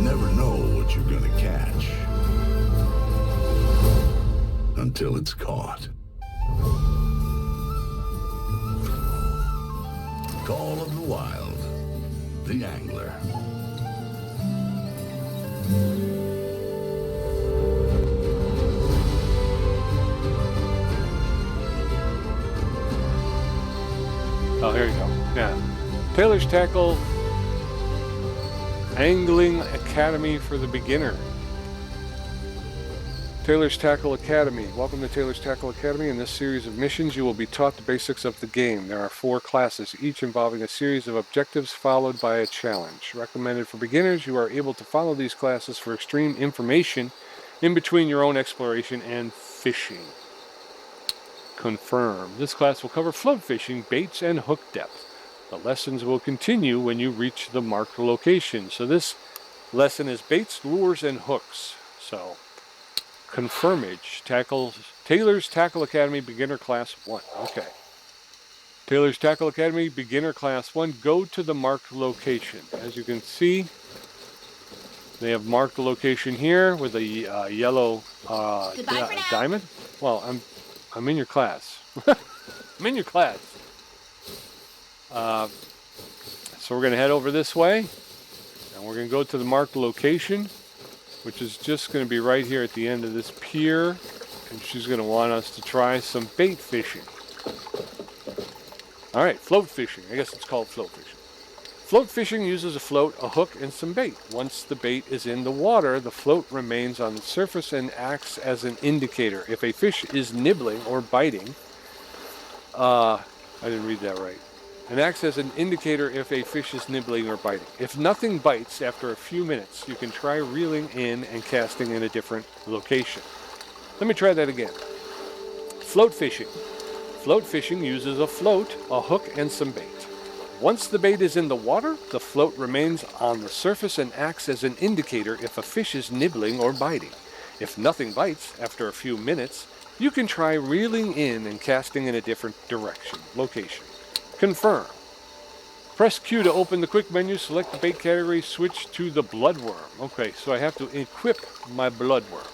never know what you're gonna catch until it's caught. Call of the Wild, the Angler. Oh, here you go. Yeah. Taylor's Tackle Angling Academy for the beginner. Taylor's Tackle Academy. Welcome to Taylor's Tackle Academy. In this series of missions, you will be taught the basics of the game. There are 4 classes, each involving a series of objectives followed by a challenge. Recommended for beginners, you are able to follow these classes for extreme information in between your own exploration and fishing. Confirm. This class will cover float fishing, baits, and hook depth. The lessons will continue when you reach the marked location. So this lesson is baits, lures, and hooks. So, confirmage. Taylor's Tackle Academy Beginner Class 1. Okay. Taylor's Tackle Academy Beginner Class 1. Go to the marked location. As you can see, they have marked the location here with a yellow diamond. Well, I'm in your class. I'm in your class. So we're going to head over this way, and we're going to go to the marked location, which is just going to be right here at the end of this pier, and she's going to want us to try some bait fishing. All right, float fishing. I guess it's called float fishing. Float fishing uses a float, a hook, and some bait. Once the bait is in the water, the float remains on the surface and acts as an indicator. If a fish is nibbling or biting, I didn't read that right. And acts as an indicator if a fish is nibbling or biting. If nothing bites after a few minutes, you can try reeling in and casting in a different location. Let me try that again. Float fishing. Float fishing uses a float, a hook, and some bait. Once the bait is in the water, the float remains on the surface and acts as an indicator if a fish is nibbling or biting. If nothing bites after a few minutes, you can try reeling in and casting in a different location. Confirm. Press Q to open the quick menu, select the bait category, switch to the bloodworm. Okay, so I have to equip my bloodworm.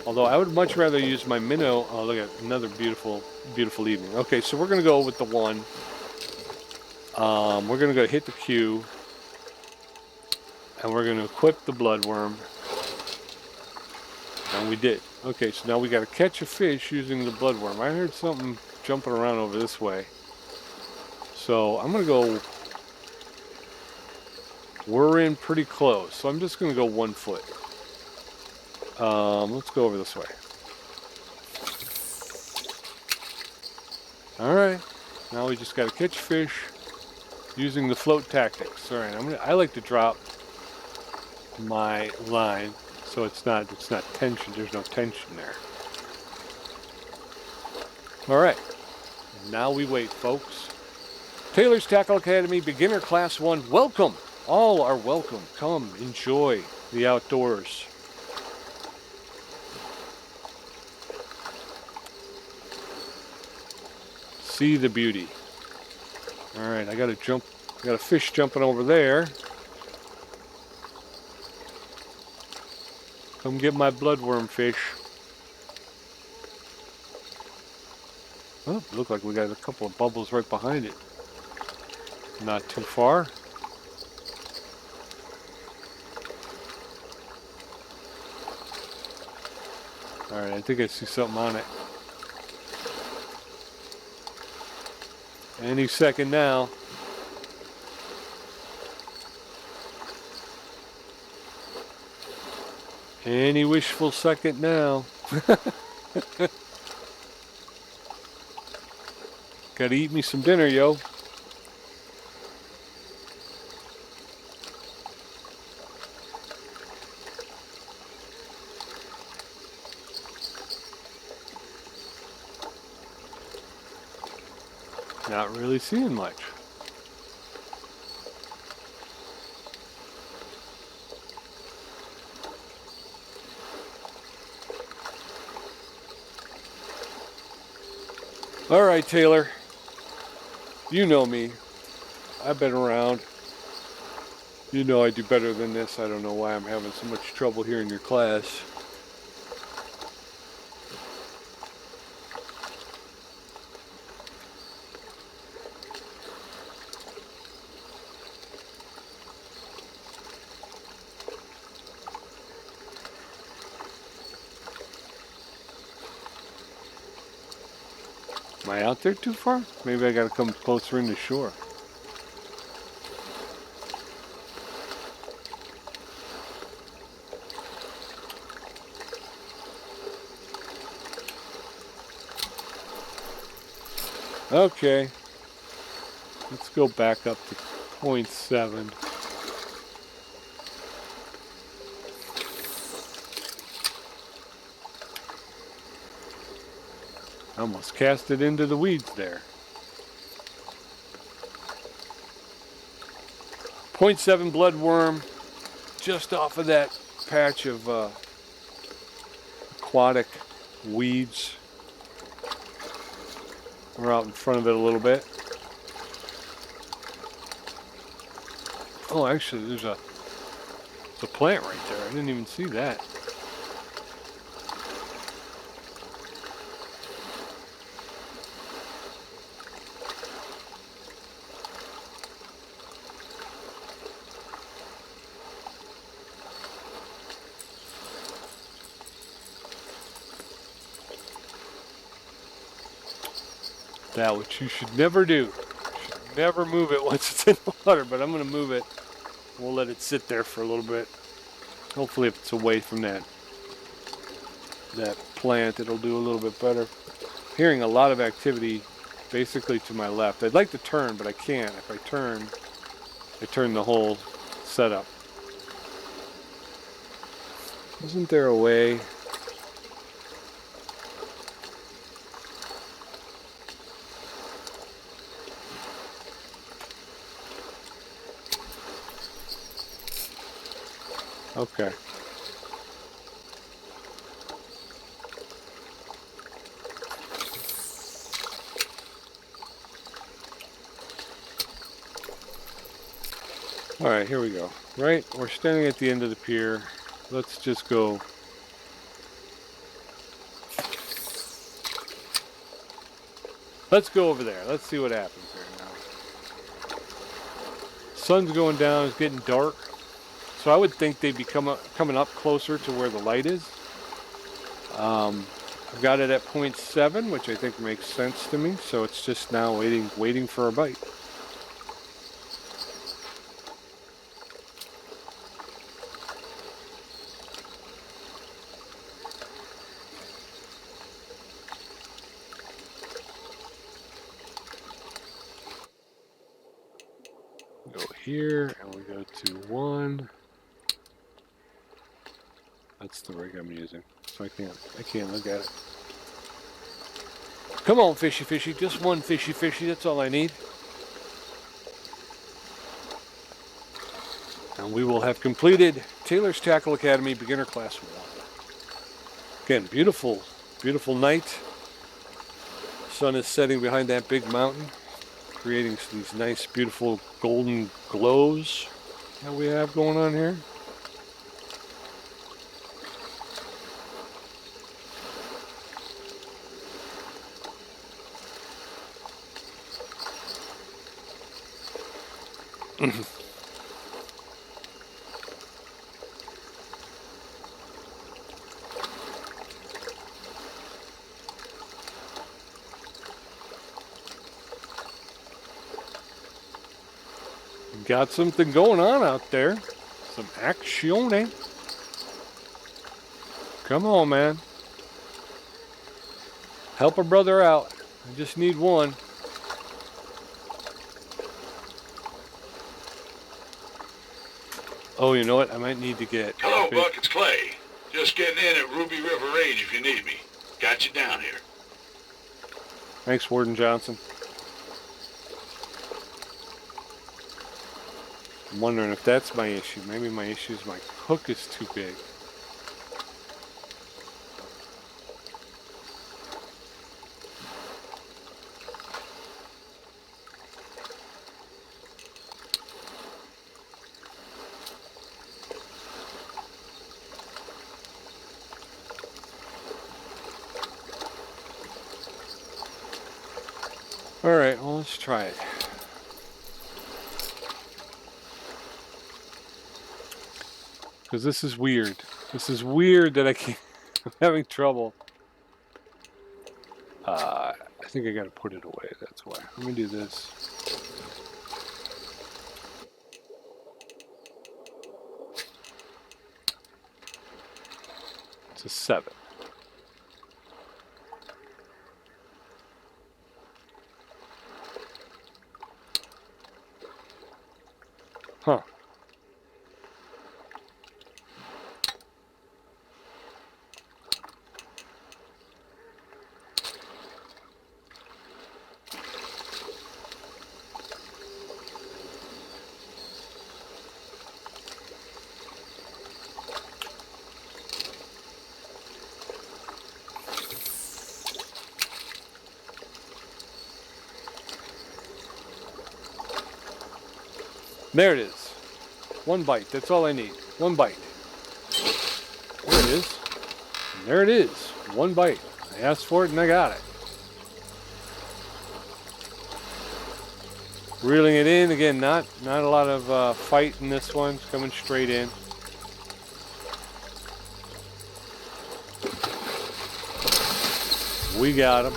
Although I would much rather use my minnow. Oh, look at another beautiful, beautiful evening. Okay, so we're going to go with the one. We're going to go hit the Q, and we're going to equip the bloodworm. And we did. Okay, so now we got to catch a fish using the bloodworm. I heard something jumping around over this way. So I'm going to go, we're in pretty close. So I'm just going to go 1 foot. Let's go over this way. All right. Now we just got to catch fish using the float tactics. All right. I like to drop my line so it's not tension. There's no tension there. All right. Now we wait, folks. Taylor's Tackle Academy Beginner Class 1. Welcome. All are welcome. Come enjoy the outdoors. See the beauty. All right, I got a fish jumping over there. Come get my bloodworm fish. Oh, look like we got a couple of bubbles right behind it. Not too far. All right, I think I see something on it. Any second now. Any wishful second now. Gotta eat me some dinner, yo. Not really seeing much. All right, Taylor. You know me. I've been around. You know I do better than this. I don't know why I'm having so much trouble here in your class. Am I out there too far? Maybe I gotta come closer in the shore. Okay. Let's go back up to 0.7. I almost cast it into the weeds there. 0.7 bloodworm, just off of that patch of aquatic weeds. We're out in front of it a little bit. Oh, actually, there's a plant right there. I didn't even see that. That which you should never do. You should never move it once it's in the water, but I'm going to move it. We'll let it sit there for a little bit. Hopefully if it's away from that plant, it'll do a little bit better. Hearing a lot of activity basically to my left. I'd like to turn, but I can't. If I turn the whole setup. Isn't there a way? Okay. All right, here we go. Right, we're standing at the end of the pier. Let's just go. Let's go over there. Let's see what happens here now. Sun's going down. It's getting dark. So I would think they'd be coming up closer to where the light is. I've got it at 0.7, which I think makes sense to me. So it's just now waiting for a bite. Go here and we go to 1. That's the rig I'm using, so I can't look at it. Come on, fishy, fishy, just one fishy, fishy. That's all I need. And we will have completed Taylor's Tackle Academy Beginner Class 1. Again, beautiful, beautiful night. Sun is setting behind that big mountain, creating these nice, beautiful golden glows that we have going on here. Got something going on out there. Some action. Come on, man. Help a brother out. I just need one. Oh, you know what? I might need to get... Hello, Buck. It's Clay. Just getting in at Ruby River Range if you need me. Got you down here. Thanks, Warden Johnson. I'm wondering if that's my issue. Maybe my issue is my hook is too big. All right, well, let's try it. Because this is weird. This is weird that I can't. I'm having trouble. I think I got to put it away. That's why. Let me do this. It's a 7. Huh. There it is. 1 bite. That's all I need. 1 bite. There it is. And there it is. 1 bite. I asked for it and I got it. Reeling it in. Again, not a lot of fight in this one. It's coming straight in. We got him.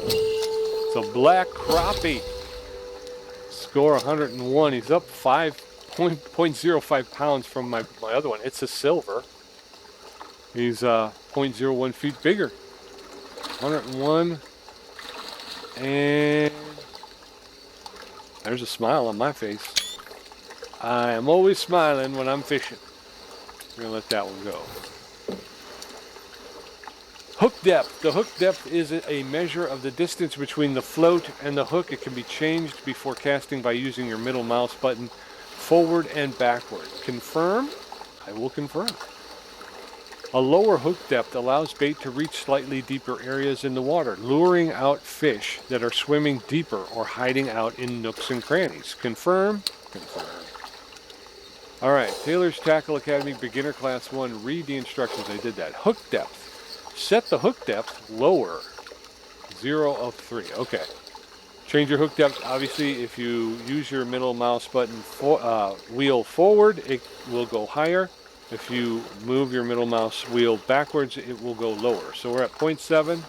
It's a black crappie. Score 101. He's up 0.05 pounds from my other one. It's a silver. He's 0.01 feet bigger. 101. And there's a smile on my face. I am always smiling when I'm fishing. We're going to let that one go. Hook depth. The hook depth is a measure of the distance between the float and the hook. It can be changed before casting by using your middle mouse button forward and backward. Confirm? I will confirm. A lower hook depth allows bait to reach slightly deeper areas in the water, luring out fish that are swimming deeper or hiding out in nooks and crannies. Confirm? Confirm. All right, Taylor's Tackle Academy Beginner Class 1. Read the instructions. I did that. Hook depth. Set the hook depth lower. 0 of 3. Okay. Change your hook depth. Obviously, if you use your middle mouse button wheel forward, it will go higher. If you move your middle mouse wheel backwards, it will go lower. So we're at 0.7.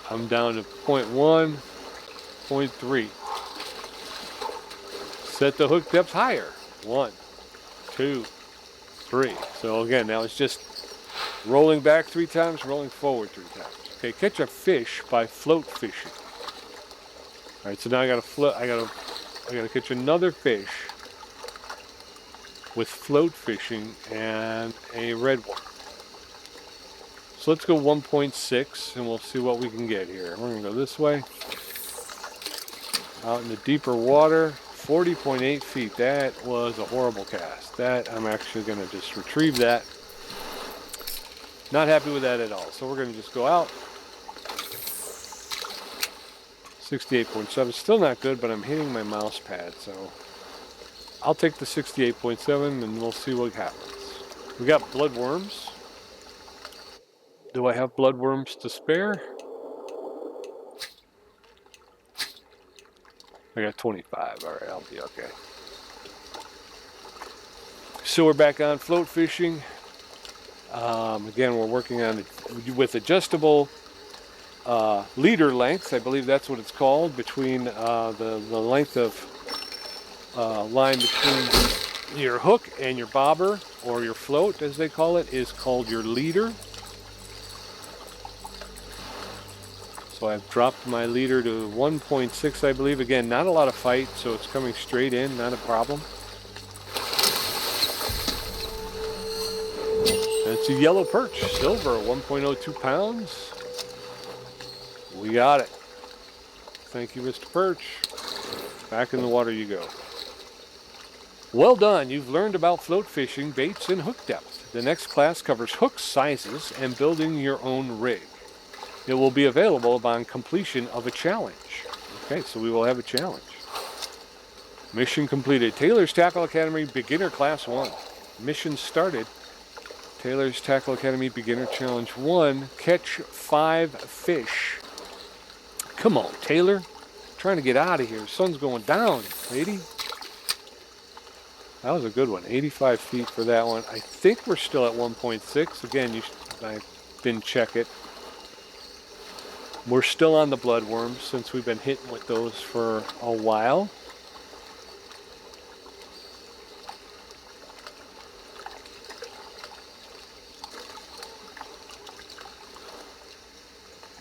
I'm down to 0.1, 0.3. Set the hook depth higher. 1, 2, 3. So again, now it's just rolling back 3 times, rolling forward 3 times. Okay, catch a fish by float fishing. All right, so now I gotta catch another fish with float fishing and a red one. So let's go 1.6 and we'll see what we can get here. We're gonna go this way. Out in the deeper water, 40.8 feet. That was a horrible cast. That, I'm actually gonna just retrieve that. Not happy with that at all. So we're gonna just go out. 68.7, still not good, but I'm hitting my mouse pad, so I'll take the 68.7 and we'll see what happens. We got bloodworms. Do I have bloodworms to spare? I got 25. All right, I'll be okay. So we're back on float fishing. Again, we're working on it with adjustable leader length. I believe that's what it's called, between the length of line between your hook and your bobber, or your float as they call it, is called your leader. So I've dropped my leader to 1.6, I believe. Again, not a lot of fight, so it's coming straight in, not a problem. It's a yellow perch, silver, 1.02 pounds. We got it. Thank you, Mr. Perch. Back in the water you go. Well done. You've learned about float fishing, baits, and hook depth. The next class covers hook sizes and building your own rig. It will be available upon completion of a challenge. Okay, so we will have a challenge. Mission completed. Taylor's Tackle Academy Beginner Class 1. Mission started. Taylor's Tackle Academy Beginner Challenge 1. Catch 5 fish Come on, Taylor. Trying to get out of here. Sun's going down, lady. That was a good one. 85 feet for that one. I think we're still at 1.6. Again, I didn't check it. We're still on the bloodworms since we've been hitting with those for a while.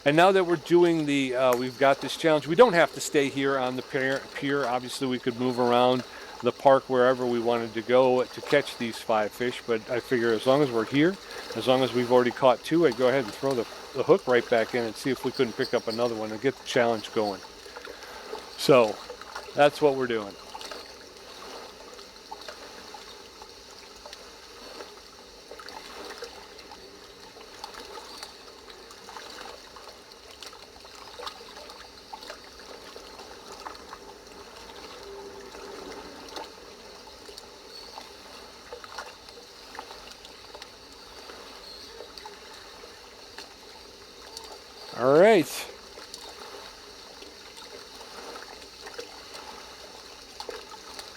And now that we're doing we've got this challenge, we don't have to stay here on the pier. Obviously, we could move around the park wherever we wanted to go to catch these 5 fish. But I figure as long as we're here, as long as we've already caught 2, I'd go ahead and throw the hook right back in and see if we couldn't pick up another one and get the challenge going. So that's what we're doing. All right.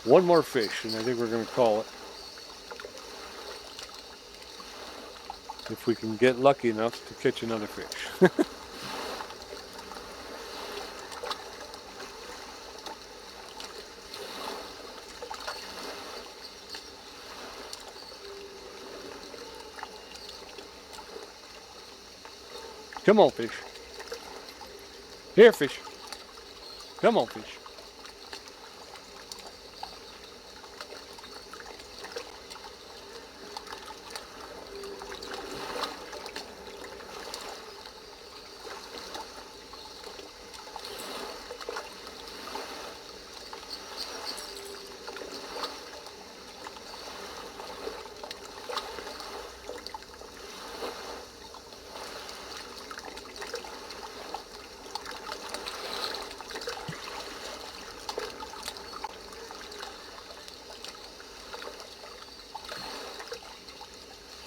One more fish, and I think we're going to call it. If we can get lucky enough to catch another fish. Come on, fish. Here, fish. Come on, fish.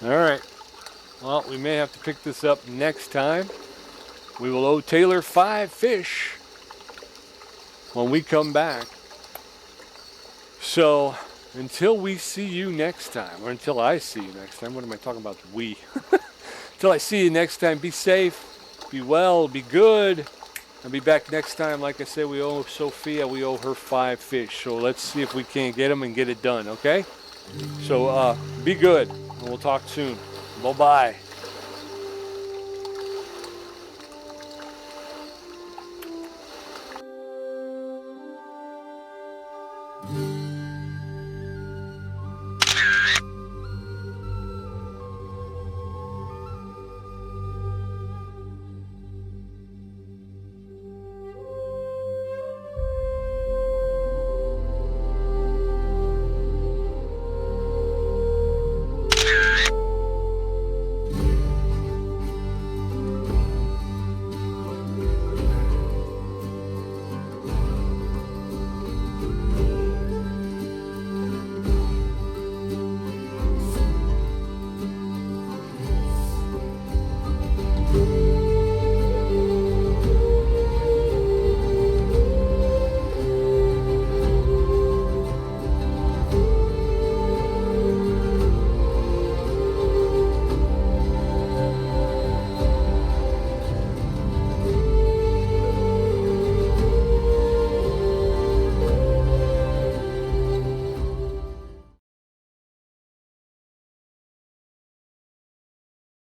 All right. Well, we may have to pick this up next time. We will owe Taylor 5 fish when we come back. So until we see you next time, or until I see you next time, what am I talking about? We. Until I see you next time, be safe, be well, be good. I'll be back next time. Like I said, we owe Sophia, we owe her 5 fish. So let's see if we can't get them and get it done, okay? So be good, and we'll talk soon. Bye-bye.